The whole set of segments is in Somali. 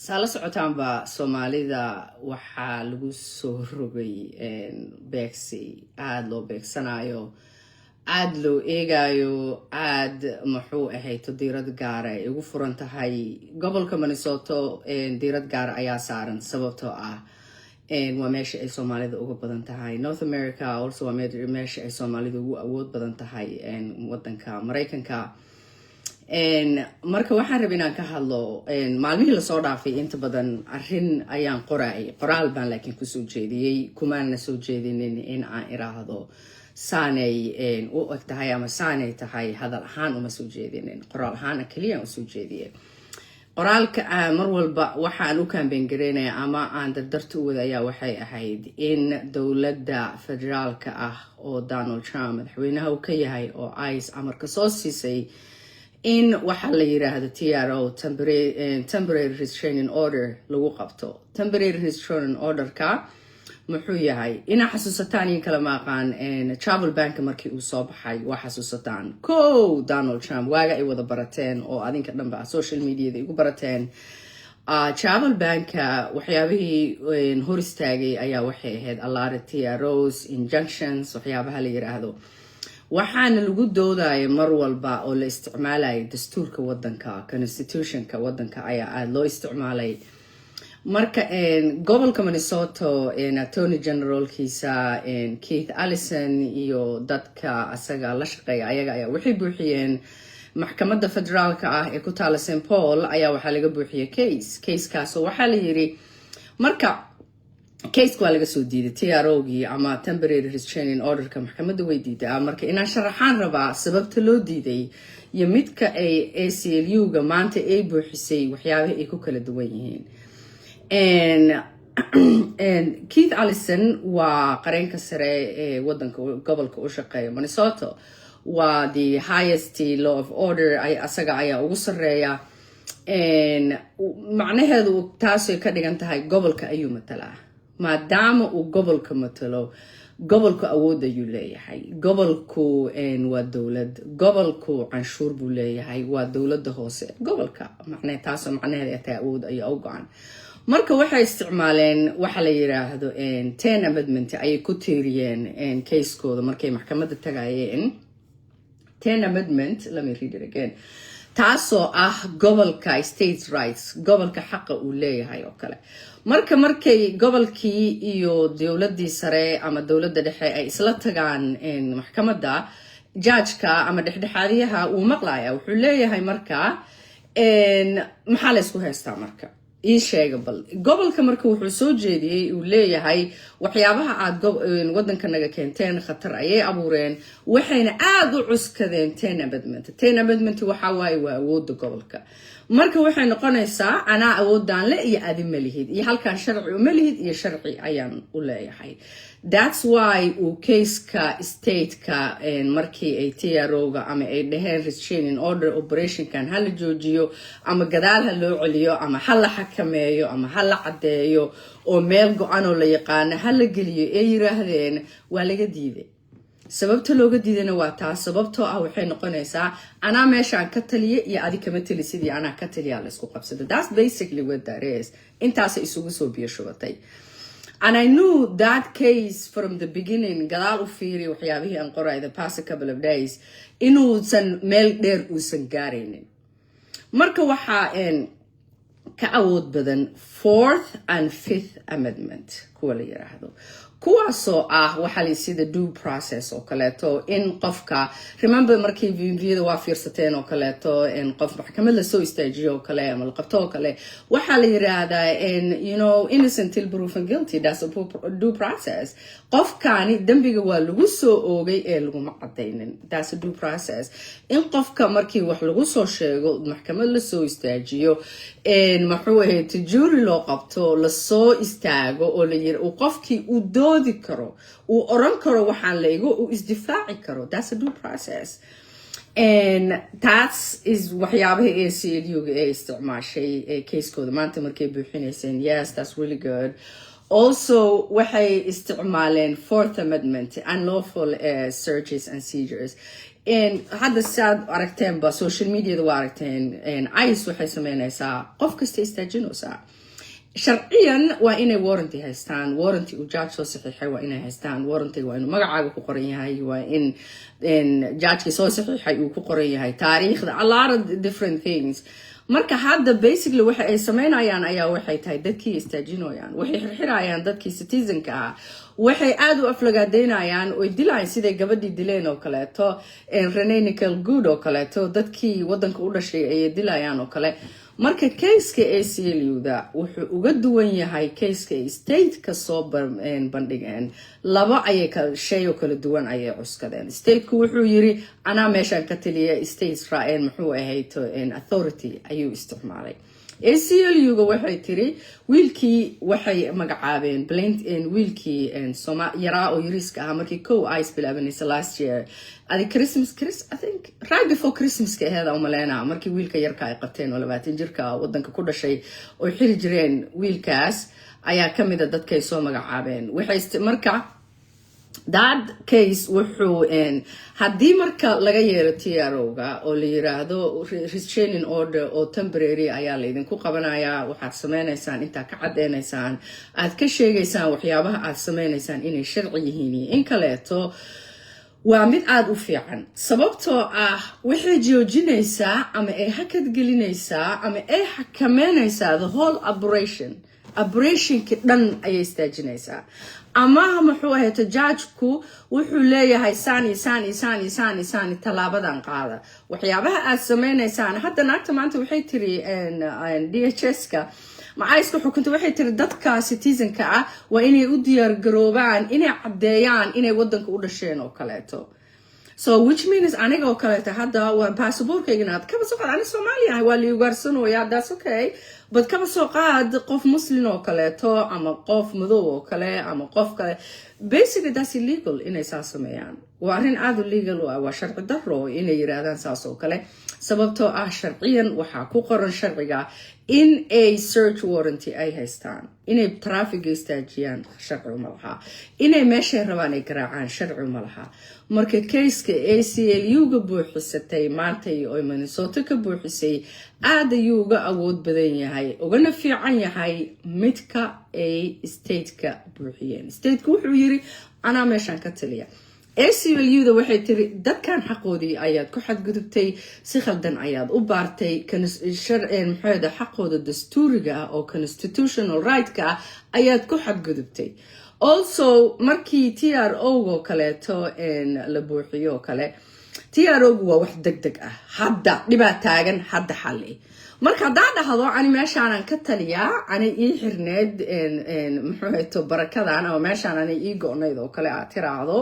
saala socotaanba Soomaalida waxaa lagu soo rogay beegsi aad loo beegsanayo aad loo eegayo aad muxuu ahayd diirad gaar ah ugu furan tahay gobolka Minnesota diirad gaar ayaa saaran sababtoo ah waa meesha ay Soomaalida ugu badan tahay North America also waa meesha ay Soomaalida ugu awood badan tahay wadanka Mareykanka marka waxaan rabaa inaan ka hadlo maalmihii la soo dhaafay inta badan arrin ayaan qoraal baan laakiin ku soo jeediyay kumaana soo jeedinin in aan iraahdo saanay u eg tahay ama saanay tahay hadal ahaan uma soo jeedinin qoraal ahaan kaliya u soo jeediyay qoraalka mar walba waxaan u campaign gareynaa ama aan dardarta u wadayaa waxay ahayd in dowladda federaalka ah oo Donald Trump madaxweynaha uu ka yahay oo ICE amarka soo siisay in waxa la yiraahdo TRO temporary restraining order lagu qabto temporary restraining order ka muxuu yahay ina xasuusataan in kala maqaan travel bank markii uu soo baxay waa xasuusataan Donald Trump waaga ay wada barateen oo adinka dhanba social media igu barateen travel bank waxyaabihii hor istaagay ayaa waxay ahayd a lot of TROs injunctions waxyaabaha la yiraahdo waxaana lagu doodaya mar walba oo la isticmaalay dastuurka wadanka constitutionka wadanka ayaa aad loo isticmaalay marka gobolka Minnesota attorney generalkiisa Keith Ellison iyo dadka asaga la shaqeeya ayaga ayaa waxay buuxiyeen maxkamadda federaalka ah ee ku taala St. Paul ayaa waxa laga buuxiyay case-kaas oo waxa la yiri marka case waa laga soo diiday TRO-gii ama temporary restraining order-ka maxkamadda way diiday marka inaan sharaxaan rabaa sababta loo diiday iyo midka ay ACLU-ga maanta ay buuxisay waxyaabaha ay ku kala duwan yihiin Keith Ellison waa qareenka sare ee wadanka gobolka u shaqeeya Minnesota waa the highest law of order asaga ayaa ugu sareeya macnaheedu taasay ka dhigan tahay gobolka ayuu matalaa maadaama uu gobolka matalo gobolku awood ayuu leeyahay gobolku waa dowlad gobolku canshuur buu leeyahay waa dowladda hoose gobolka taasoo macnaheedu tahay awood ayaa u go'an marka waxay isticmaaleen waxa la yiraahdo 10 amendment ay ku tiiriyeen case-kooda markay maxkamadda tagayeen 10 amendment let me read it again taasoo ah gobolka states rights gobolka xaqa uu leeyahay oo kale markay gobolkii iyo dowladii sare ama dowladda dhexe ay isla tagaan maxkamadda judge-ka ama dhexdhexaadiyaha uu maqlaaya wuxuu leeyahay marka maxaa la isku haystaa marka ii sheega bal gobolka marka wuxuu soo jeediyay uu leeyahay waxyaabaha aad wadanka naga keenteen khatar ayay abuureen waxayna aad u cuskadeen 10 amendment waxa waaye waa awoodda gobolka marka waxay noqonaysaa anaa awoodaan le iyo adima lihid iyo halkan sharci uma lihid iyo sharci ayaan u leeyahay that's why uu case-ka state-ka markii ay TRO-ga ama ay dhaheen restraining order operation-kan hala joojiyo ama gadaal ha loo celiyo ama hala xakameeyo ama hala cadeeyo oo meel go'an oo la yaqaan hala geliyo ay yiraahdeen waa laga diiday sababta looga diidana waa taas sababtoo ah waxay noqonaysaa anaa meeshaan ka taliye iyo adi kama talisid iyo anaa ka taliya la isku qabsado that's basically what that is intaas isugu soo biyo shubatay and I knew that case from the beginning gadaal u fiiri waxyaabihii aan qoray the past couple of days inuusan meel dheer uusan gaaraynin marka waxaa ka awood badan 4th and 5th amendment kuwa la yiraahdo kuwaasoo ah waxa la sida due process oo kaleeto in qofka remember markii video waa fiirsateen oo kaleeto in qof maxkamad la soo istaajiyo oo kale ama la qabto oo kale waxa la yiraahdaa innocent till proven guilty that's a due process qofkaani dambiga waa lagu soo oogay ee lagu ma cadeynin that's a due process in qofka markii wax lagu soo sheego maxkamad la soo istaajiyo maxuu ahayd jury loo qabto la soo istaago oo la yiraahdo qofkii uu doodi karo uu oran karo waxaan leego uu isdifaaci karo that's a due process and that is waxyaabaha ACLU-ga ee isticmaashay case-kooda maanta markay buuxinayseen yes that's really good also waxay isticmaaleen 4th amendment unlawful searches and seizures hadda saad aragteen ba social media waa aragteen ICE waxay sameynaysaa qof kasta istaajinaysaa sharciyan waa inay warranty haystaan warranty uu judge soo saxiixay waa inay haystaan warranty waa inuu magacaaga ku qoran yahay waa in judge soo saxiixay uu ku qoran yahay taariikhda a lot of different things marka hadda basically waxa ay sameynayaan ayaa waxay tahay dadkii istaajinayaan waxay xirxirayaan dadkii citizenka ah waxay aad u aflagaadeynayaan oo dilayaan siday gabadhii dileen oo kaleeto Renee Nicole Good oo kaleeto dadkii wadanka u dhashay ay dilayaan oo kale marka case-ka ACLU-da wuxuu uga duwan yahay case-ka state-ka soo bandhigeen laba ayay shay oo kala duwan ayay cuskadeen state-ku wuxuu yiri anaa meeshaan ka taliya state Israel muxuu ahayd authority ayuu isticmaalay ACLU-ga waxay tiri wiilkii waxay magacaabeen wiilkii yaraa oo yariiska ahaa markii kow ICE bilaabanaysa last year adi Christmas I think right before Christmas ka ahayd umaleena markii wiilka yarka ay qabteen oo 20 jirka wadanka ku dhashay oo xiri jireen wiilkaas ayaa kamid ah dadkay soo magacaabeen waxay marka that case wuxuu haddii marka laga yeero TRO-ga oo la yiraahdo restraining order oo temporary ayaa la idinku qabanayaa waxaad sameynaysaan intaa ka cadeynaysaan aad ka sheegaysaan waxyaabaha aad sameynaysaan inay sharci yihiin in kaleeto waa mid aad u fiican sababtoo ah waxay joojinaysaa ama ay hakad gelinaysaa ama ay xakameynaysaa the whole operationki dhan ayay istaajinaysaa ama muxuu ahayd judge-ku wuxuu leeyahay saan talaabadan qaada waxyaabaha aad sameynaysaan hadda naagta maanta waxay tiri DHS-ka macayska xukunta waxay tiri dadka citizenka ah waa inay u diyaar garoobaan inay cadeeyaan inay wadanka u dhasheen oo kaleeto so which means aniga oo kaleeto hadda waa passportkayga aad kaba soo qaad aniga Soomaaliya waa la ugaarsanooyaa that's okay but kaba soo qaad qof muslim oo kaleeto ama qof madow oo kale ama qof kale basically that's illegal inay saas sameeyaan waa arrin aad u legal waa sharci darro inay yiraahdaan saas oo kale sababtoo ah sharciyan waxaa ku qoran sharciga in a search warranty ay haystaan inay traffic istaajiyaan sharci uma laha inay meeshay rabaan ay garaacaan sharci uma laha marka case-ka ACLU-ga buuxisatay maanta oo Minnesota ka buuxisay aad ayuu uga awood badan yahay ugana fiican yahay midka ay state-ka buuxiyeen state-ku wuxuu yiri anaa meeshaan ka taliya ACLU-da waxay tiri dadkan xaqoodii ayaad ku xadgudubtay si khaldan ayaad u baartay maxayda xaqooda dastuuriga ah oo constitutional right-ka ah ayaad ku xadgudubtay also markii TRO-ga kaleeto la buuxiyo kale TRO-gu waa wax degdeg ah hadda dhibaa taagan hadda xalli marka hadaa dhahdo ani meeshaanan ka taliyaa ani ii xirneed maxayto barakadan ama meeshaan ani ii go'nayd oo kale aad tiraahdo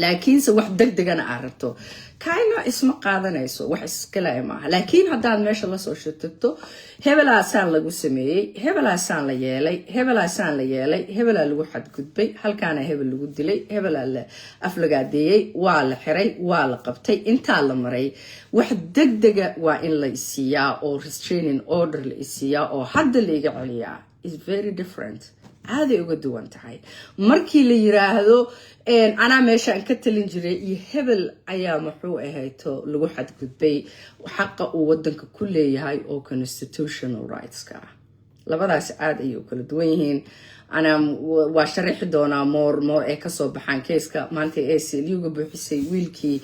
laakiinse wax degdegana aad rabto kayna isma qaadanayso wax iskale maaha laakiin haddaad meesha la soo shirtagto hebelaasaan lagu sameeyey hebelaasaan la yeelay hebelaa lagu xadgudbay halkaana hebel lagu dilay hebelaa la aflagaadeeyey waa la xiray waa la qabtay intaa la maray wax degdega waa in la isiiyaa oo restraining order la isiiyaa oo hadda la iga celiyaa is very different aaday uga duwan tahay markii la yiraahdo anaa meeshaan ka talin jiray iyo hebel ayaa muxuu ahayto lagu xadgudbay xaqa uu wadanka ku leeyahay oo constitutional rights-ka ah labadaas aad ayay u kala duwan yihiin ana waa sharaxi doonaa more ee kasoo baxaan case-ka maanta ACLU-ga buuxisay wiilkii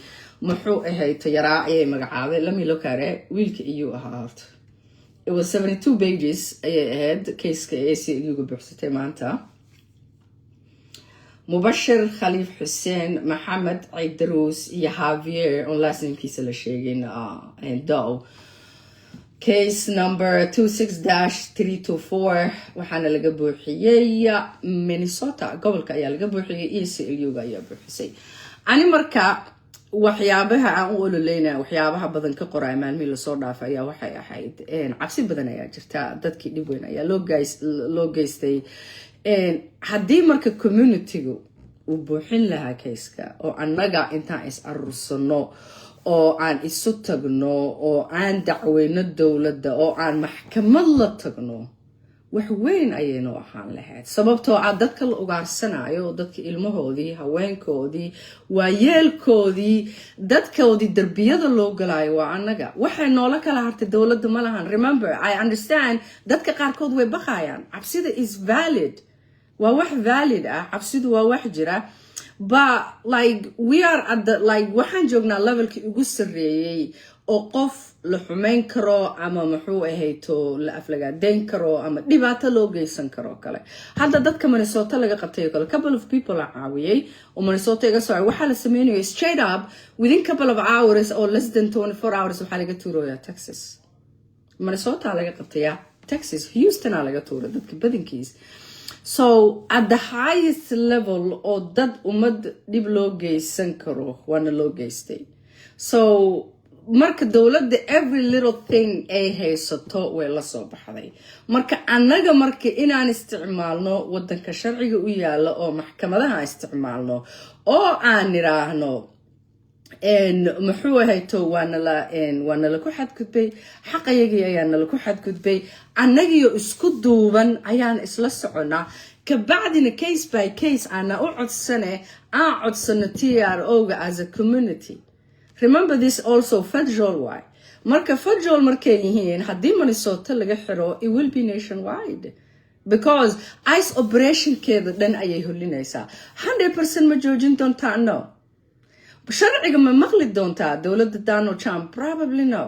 muxuu ahayto yaraa ayay magacaabay lami lokare wiilka iyuu ahaa horta it was 72 pages ayay ahayd case-ka ACLU-ga buuxsatay maanta Mubashir Khalif Hussein Mohammed Aydrus iyo Javier on laasimkiisa la sheegin Dow case number 26-324 waxaana laga buuxiyey Minnesota gobolka ayaa laga buuxiyey ACLU-ga ayaa buuxisay ani marka waxyaabaha aan u ololeynaa waxyaabaha badan ka qoray maalmihii la soo dhaafay ayaa waxay ahayd cabsi badan ayaa jirta dadkii dhib weyn ayaa loo geystay haddii marka community-gu uu buuxin lahaa case-ka oo annaga intaan is aruursano oo aan isu tagno oo aan dacweyno dowladda oo aan maxkamad la tagno wax weyn ayaynu ahaan lahayd sababtoo ah dadka la ugaarsanayo dadka ilmahoodii haweenkoodii waayeelkoodii dadkoodii darbiyada loo galaayo waa annaga waxay noola kala hartay dowladda ma lahan remember I understand dadka qaarkood way baqayaan cabsida is valid waa wax valid ah cabsidu waa wax jira but like we are at the like waxaan joognaa levelkii ugu sarreeyay oo qof la xumeyn karo ama muxuu ahayto la aflagaadeyn karo ama dhibaato loo geysan karo kale hadda dadka Minnesota laga qabtay kale couple of people la caawiyay oo Minnesota iga soo waxa la sameeyay straight up within couple of hours or less than 24 hours waxa laga tuuroyaa Texas Minnesota laga qabtay Texas Houston laga tuuray dadka badankiis so at the highest level oo dad umad dib loo geysan karo wana loo geystay so marka dawladda every little thing ay haysato way la soo baxday marka anaga marka inaan isticmaalno wadanka sharciga u yaala oo maxkamadaha isticmaalno oo aan niraahno muxuu ahayto waana la ku xadgudbay xaqayagii ayaana la ku xadgudbay annagiyo isku duuban ayaan isla soconaa kabacdina case by case ana u codsano TRO-ga as a community remember this also federal wide marka federal markay yihiin haddii Minnesota laga xiro it will be nationwide because ICE operation keeda dhan ayay holinaysaa 100% ma joojin doontaa no sharciga ma maqli doontaa dowladda Donald Trump probably no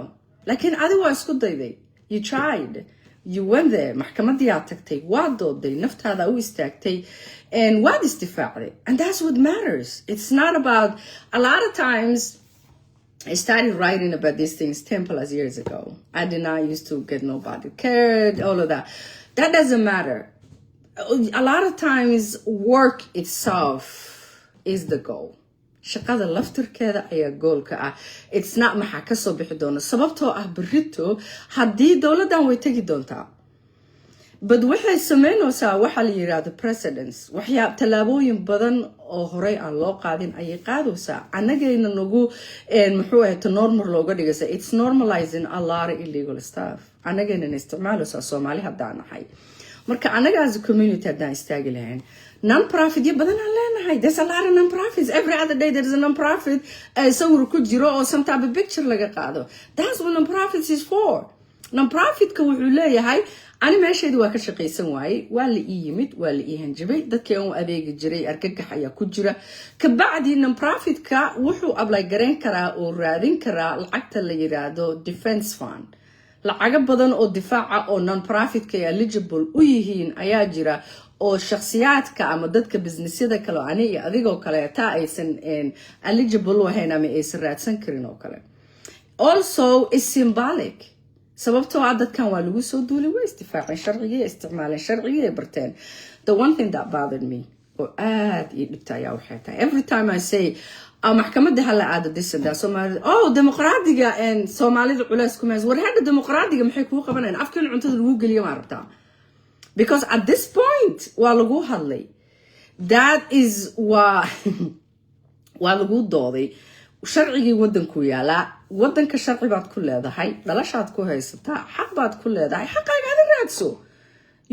laakiin adigu waa isku dayday you tried you went there maxkamadii aad tagtay waa dooday naftaada u istaagtay and waad isdifaacday and that's what matters it's not about a lot of times I started writing about these things 10 plus years ago. I did not used to get nobody cared, all of that. That doesn't matter. A lot of times work itself is the goal. Shaqada laftirkeeda ayaa goolka ah. It's not maxaa ka soo bixi doona sababtoo ah berrito haddii dowladdan way tegi doontaa. But waxay sameynaysaa waxa la yiraahdo precedents waxyaab talaabooyin badan oo horey aan loo qaadin ayay qaadaysaa anagayna nagu muxuu ahayd normal looga dhigaysa it's normalizing a lot of illegal stuff anagayna isticmaalaysaa Soomaali haddaan nahay marka anaga as a community haddaan istaagi lahayn non-profit iyo badan aan leenahay there's a lot of non-profits every other day there's a non-profit sawir ku jiro oo some type of picture laga qaado that's what non-profits is for non-profitka wuxuu leeyahay ani meeshaydu waa ka shaqaysan waayay waa la ii yimid waa la ii hanjabay dadkii aan adeegi jiray argagax ayaa ku jira kabacdi non-profitka wuxuu apply gareyn karaa oo raadin karaa lacagta la yiraahdo defense fund lacaga badan oo difaaca oo non-profitka ay eligible u yihiin ayaa jira oo shakhsiyaadka ama dadka businessyada kale ani iyo adigoo kale taa aysan eligible u ahayn ama aysan raadsan karin oo kale also is symbolic sababtoo ah dadkan waa lagu soo duulay way istifaaceen sharciga isticmaaleen sharciga barteen the one thing that bothered me oo aad ii dhibta ayaa waxay tahay every time I say maxkamadda hala aado disada Soomaaliya dimuqraadiga Soomaalida culays kuma war hadda dimuqraadiga maxay ku qabanayaan afkeen cuntada lagu geliyo ma rabtaa because at this point waa lagu hadlay that is waa lagu dooday sharcigii wadanku yaala wadanka sharci baad ku leedahay dhalashaad ku haysataa xaq baad ku leedahay xaqaaga aad raadso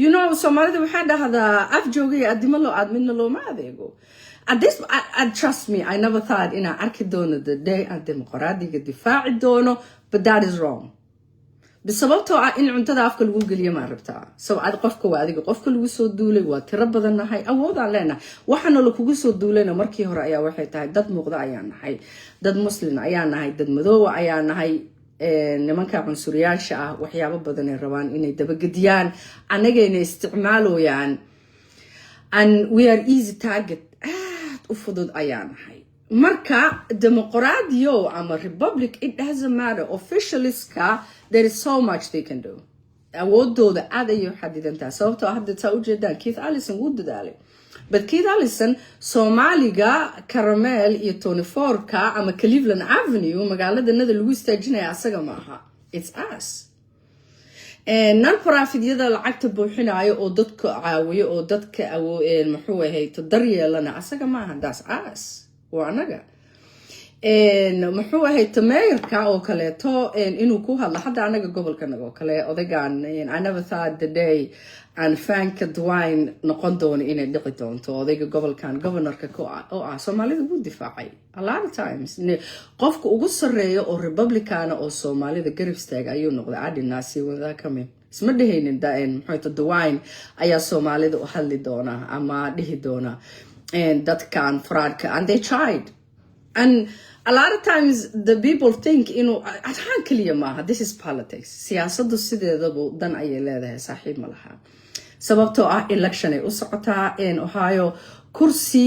you know Soomaalida waxa dhahdaa af joogay adimo loo aadmina loo ma adeego at this I trust me I never thought in arki doono the day aan dimuqraadiga difaaci doono but that is wrong bisababtoo ah in cuntada afka lagu geliyo ma rabtaa sabab qofka waa adiga qofka lagu soo duulay waa tiro badan nahay awood aan leenahay waxana la kugu soo duulayna markii hore ayaa waxay tahay dad muuqda ayaan nahay dad muslim ayaan nahay dad madow ayaan nahay nimanka cunsuriyaasha ah waxyaabo badan ay rabaan inay dabagediyaan anagayna isticmaalooyaan and we are easy target u fudud ayaan nahay marka dimuqraadiyo ama republic it doesn't matter officialska there is so much they can do awoodooda aad ayay xadidantaa sababtoo hadda taa u jeedaan Keith Ellison wuu dadaalay but Keith Ellison Soomaaliga Caramel iyo 24ka ama Cleveland Avenue magaaladanada lagu istaajinaya asaga maaha it's us non-profit-yada lacagta buuxinayo oo dadka caawiyo oo dadka muxuu ahayd daryeelana asaga maaha that's us waa anaga muxuu ahayd mayorka oo kaleeto inuu ku hadlo hadda anaga gobolkanaga oo kale odagaan I never thought the day aan fanka Dwayne noqon doono inay dhici doonto odayga gobolkan governorka oo ah Soomaalida buu difaacay a lot of times qofka ugu sareeyo oo Republicana oo Soomaalida garab istaag ayuu noqday adinaasi wada kame isma dhehaynin muxuu Dwayne ayaa Soomaalida u hadli doona ama dhihi doona dadkan fraudka and they tried and a lot of times the people think ahaan kaliya maaha this is politics siyaasadu sideedaba dan ayay leedahay saaxiib ma laha sababtoo ah election ay u socotaa Ohio kursi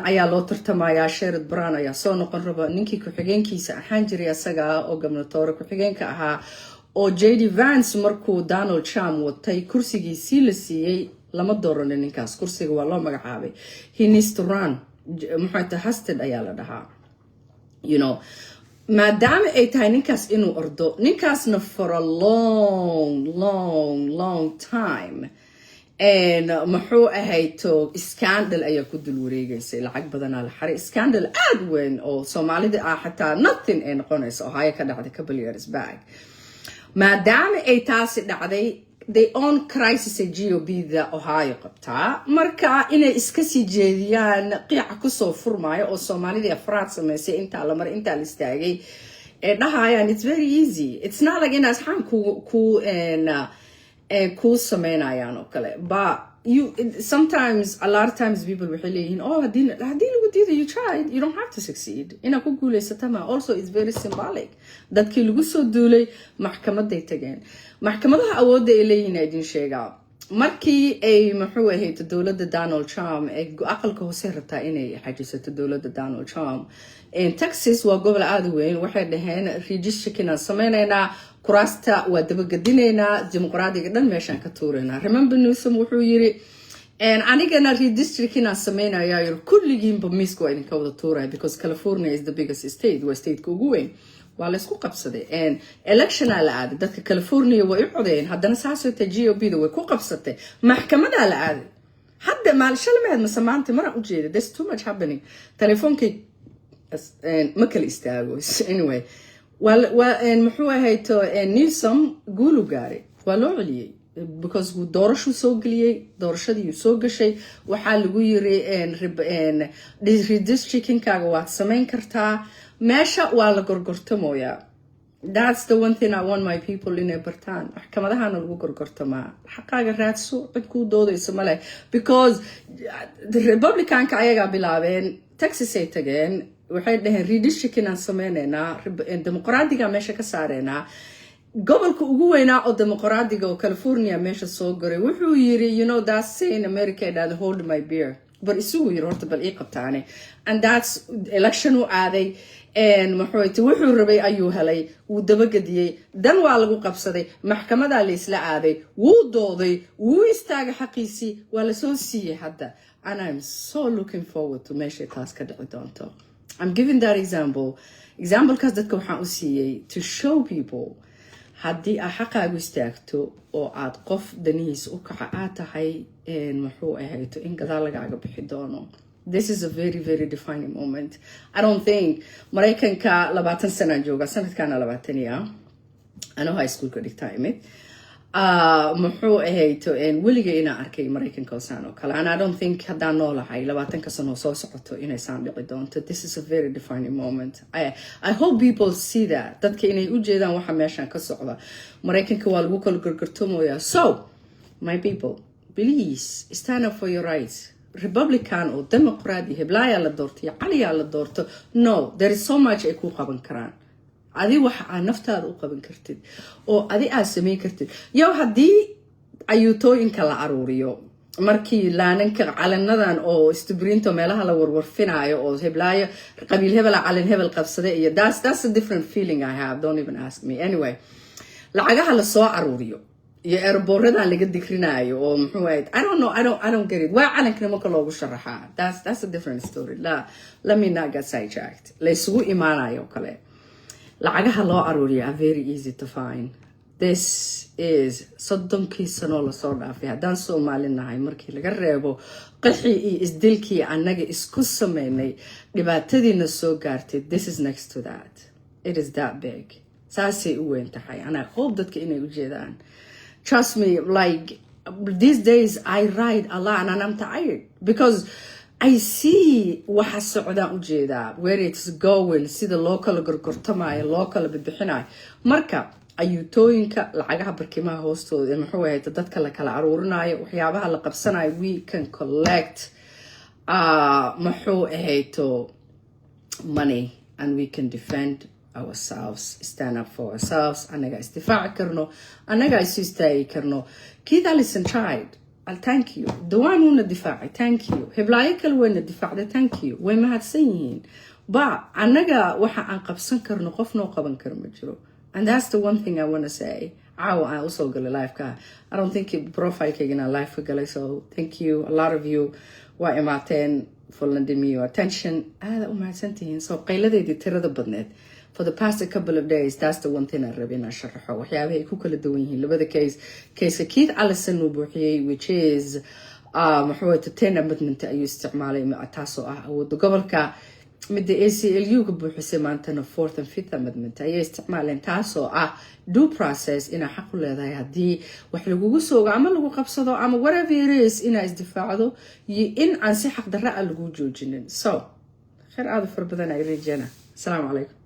ayaa loo tartamayaa Sherrod Brown ayaa soo noqon raba ninkii ku-xigeenkiisa ahaan jiray asaga oo gobernatoore ku-xigeenka ahaa oo JD Vance markuu Donald Trump watay kursigiisii la siiyey lama dooranin ninkaas kursiga waa loo magacaabay he needs to run muxuu hasted ayaa la dhahaa maadaama ay tahay ninkaas inuu ordo ninkaasna for a long time muxuu ahayto scandal ayaa ku dul wareegaysay lacag badanaa la xaray scandal aad weyn oo Soomaalida ah xataa nothing ay noqonayso Ohio ka dhacday couple years back maadaama ay taasi dhacday they own crisis GOP da Ohio qabtaa marka inay iska sii jeediyaan qiica ku soo furmaayo oo Soomaalida afraad sameysay inta la mar inta la istaagay dhahayaan it's very easy it's not like inaas xan ku sameynayaan oo kale but sometimes a lot of times people waxay leeyihiin hadii lagu diido you tried you don't have to succeed ina ku guuleysatama also it's very symbolic dadkii lagu soo duulay maxkamaday tageen maxkamadaha awoodda ay leeyihiin idin sheegaa markii ay muxuu ahayd dowladda Donald Trump ay aqalka hoose rabtaa inay xajisato dowladda Donald Trump Texas waa gobol aad u weyn waxay dhaheen registerkina sameeynayna kuraasta waa dabagadineynaa dimuqraadiga dhan meeshaan ka tuureynaa remember Newsom wuxuu yiri anigana redistrictina sameynaya kulligiinba miiska waa idinka wada tuuraya because California is the biggest state waa stateka ugu weyn waa la isku qabsaday election la aaday dadka California way u codeen haddana saasoo GOP da way ku qabsatay maxkamada la aaday hadda maalshalmeed ma samaantay mara u jeeday there's too much happening telefonkay ma kala istaago anyway muxuu ahayto Newsom guulu gaaray waa loo celiyay because doorashu soo galiyay doorashadii soo gashay waxaa lagu yiri redistrictingkaaga waad sameyn kartaa meesha waa la gorgortamooyaa that's the one thing I want my people inay bartaan maxkamadahana lagu gorgortamaa xaqaaga raadso cid kuu doodayso male because the Republicanka ayagaa bilaabeen Texas ay tageen waxay dhaheen redistricting aan sameynaynaa dimuqraadiga meesha ka saareynaa gobolka ugu weynaa oo dimuqraadiga oo California meesha soo garay wuxuu yiri that's in America that hold my beer but isugu yiri horta bal ii qabtaane and that's election u aaday wuxuu rabay ayuu helay wuu dabagadiyay dan waa lagu qabsaday maxkamada la isla aaday wuu dooday wuu istaagay xaqiisii waa la soo siiyay hadda and I'm so looking forward to meesha taas ka dhici doonto I'm giving that example kaas dadka waxaan u siiyay to show people haddii aad xaqaagu istaagto oo aad qof danihiisa u kaca aad tahay muxuu ahayto in gadaal lagaaga bixi doono this is a very very defining moment I don't think Mareykanka 20 sano jooga sanadkana 20 ya ano high school ka dhigtaa imid muxuu ahayto weliga inaan arkay Mareykanka oo saan oo kale and I don't think haddaan noolahay 20 sano soo socoto inay saan dhici doonto this is a very defining moment I hope people see that dadka inay u jeedaan waxa meeshan ka socda Mareykanka waa lagu kala gorgortamooyaa so my people please stand up for your rights Republican or Democrat heblaaya la doorto iyo caliya la doorto no there is so much ay ku qaban karaan adi waxa aad naftaada u qaban kartid oo adi aad sameyn kartid yow haddii ayuutooyinka la aruuriyo markii laananka calanadan oo istibrinto meelaha la warwarfinaayo oo heblaayo qabiil hebela calan hebel qabsaday iyo that's a different feeling I have don't even ask me anyway lacagaha la soo aruuriyo iyo airborradan laga digrinaayo oo muxuu ahayd I don't know I don't get it waa calanka marka loogu sharaxaa that's a different story let me not get sidetracked la isugu imaanayo kale lacagaha loo aruuriyo are very easy to find this is soddonkii sano lasoo dhaafay haddaan Soomaali nahay markii laga reebo qaxii iyo isdilkii annaga isku sameynay dhibaatadiina soo gaartay. This is next to that. It is that big. Saasay u weyn tahay, and I hope dadka inay u jeedaan. Trust me, like these days I ride a lot and I'm tired because I see waxa socdaan u jeedaa, where it's going, sida loo kala gorgortamaayo, loo kala bixinayo. Marka ayuutooyinka lacagaha barkimaha hoostooda muxuu ahayd dadka la kala aruurinayo, waxyaabaha la qabsanayo, we can collect muxuu ahayd money and we can defend ourselves, stand up for ourselves. Anaga isdifaaci karno, anaga isu istaagi karno. Keith Ellison tried. I'll thank you. Dawaan wuna difaaci, thank you. Hiblaayo kale wayna difaacda, thank you. Way mahadsan yihiin. Ba anaga waxa aan qabsan karno qof noo qaban karo ma jiro. And that's the one thing I want to say. I also got a live car. I don't think it profile kegina live for gali, so thank you. A lot of you waa imaateen for lending me your attention. Aada u mahadsantihiin. So qayladaydi tirada badneed. For the past couple of days, that's the one thing I rabay inaan sharaxo. Waxyaabahay ku kala duwan yihiin labada case Keith Ellison uu buuxiyey, which is muxuu ahayd 10 amendment ayuu isticmaalay taasoo ah awoodda gobolka. midda ACLU ka buuxisay maantana 4th and 5th amendment ayay isticmaaleen taasoo ah due process inaa xaq u leedahay haddii wax lagugu soogo ama lagu qabsado ama whatever it is inaa isdifaacdo iyo in aan si xaq darra ah lagu joojinin. So khayr aad u fara badan ay rajayna. Assalaamu calaykum.